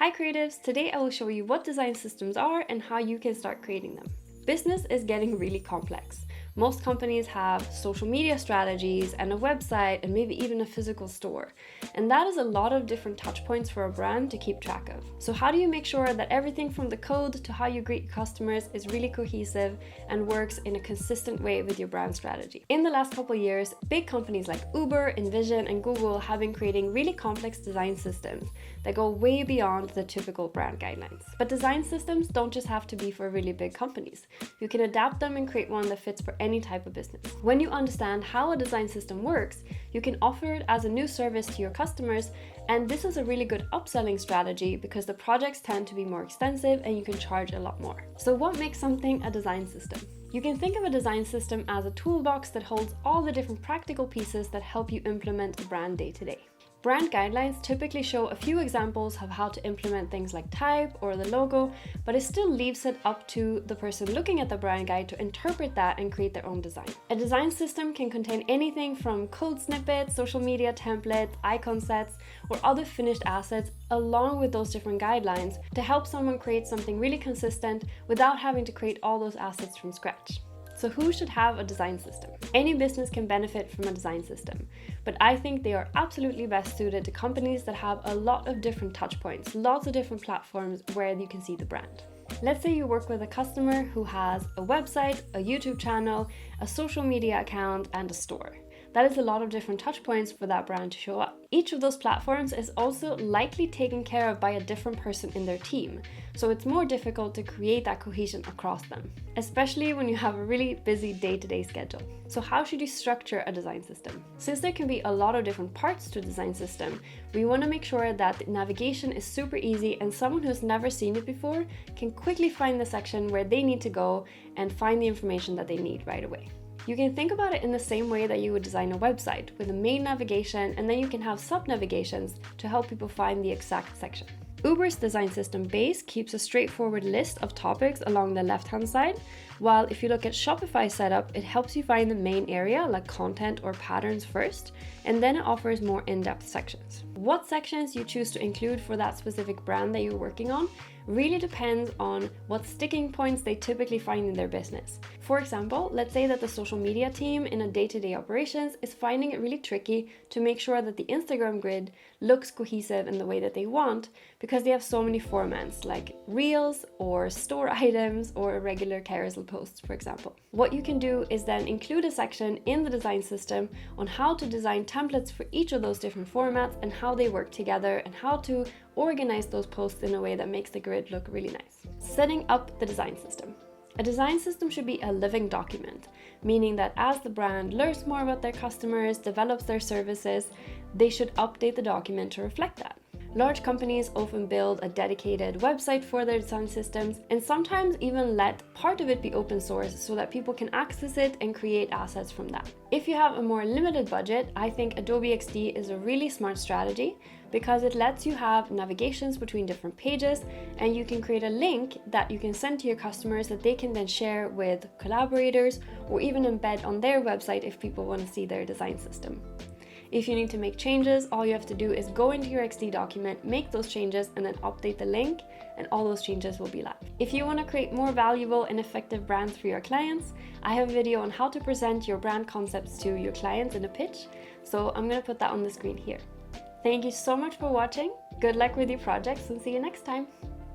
Hi creatives! Today I will show you what design systems are and how you can start creating them. Business is getting really complex. Most companies have social media strategies and a website and maybe even a physical store. And that is a lot of different touch points for a brand to keep track of. So how do you make sure that everything from the code to how you greet customers is really cohesive and works in a consistent way with your brand strategy? In the last couple of years, big companies like Uber, InVision, and Google have been creating really complex design systems that go way beyond the typical brand guidelines. But design systems don't just have to be for really big companies. You can adapt them and create one that fits for any type of business. When you understand how a design system works, you can offer it as a new service to your customers, and this is a really good upselling strategy because the projects tend to be more extensive and you can charge a lot more. So what makes something a design system? You can think of a design system as a toolbox that holds all the different practical pieces that help you implement a brand day to day. Brand guidelines typically show a few examples of how to implement things like type or the logo, but it still leaves it up to the person looking at the brand guide to interpret that and create their own design. A design system can contain anything from code snippets, social media templates, icon sets, or other finished assets along with those different guidelines to help someone create something really consistent without having to create all those assets from scratch. So who should have a design system? Any business can benefit from a design system, but I think they are absolutely best suited to companies that have a lot of different touch points, lots of different platforms where you can see the brand. Let's say you work with a customer who has a website, a YouTube channel, a social media account, and a store. That is a lot of different touch points for that brand to show up. Each of those platforms is also likely taken care of by a different person in their team, so it's more difficult to create that cohesion across them, especially when you have a really busy day-to-day schedule. So how should you structure a design system? Since there can be a lot of different parts to a design system, we want to make sure that the navigation is super easy and someone who's never seen it before can quickly find the section where they need to go and find the information that they need right away. You can think about it in the same way that you would design a website with a main navigation, and then you can have sub-navigations to help people find the exact section. Uber's design system base keeps a straightforward list of topics along the left-hand side, while if you look at Shopify's setup, it helps you find the main area like content or patterns first, and then it offers more in-depth sections. What sections you choose to include for that specific brand that you're working on really depends on what sticking points they typically find in their business. For example, let's say that the social media team in a day-to-day operations is finding it really tricky to make sure that the Instagram grid looks cohesive in the way that they want because they have so many formats like reels or store items or regular carousel posts, for example. What you can do is then include a section in the design system on how to design templates for each of those different formats and how they work together and how to organize those posts in a way that makes the grid look really nice. Setting up the design system. A design system should be a living document, meaning that as the brand learns more about their customers, develops their services, they should update the document to reflect that. Large companies often build a dedicated website for their design systems and sometimes even let part of it be open source so that people can access it and create assets from that. If you have a more limited budget, I think Adobe XD is a really smart strategy because it lets you have navigations between different pages and you can create a link that you can send to your customers that they can then share with collaborators or even embed on their website if people want to see their design system. If you need to make changes, all you have to do is go into your XD document, make those changes, and then update the link, and all those changes will be live. If you want to create more valuable and effective brands for your clients, I have a video on how to present your brand concepts to your clients in a pitch, so I'm going to put that on the screen here. Thank you so much for watching, good luck with your projects, and see you next time!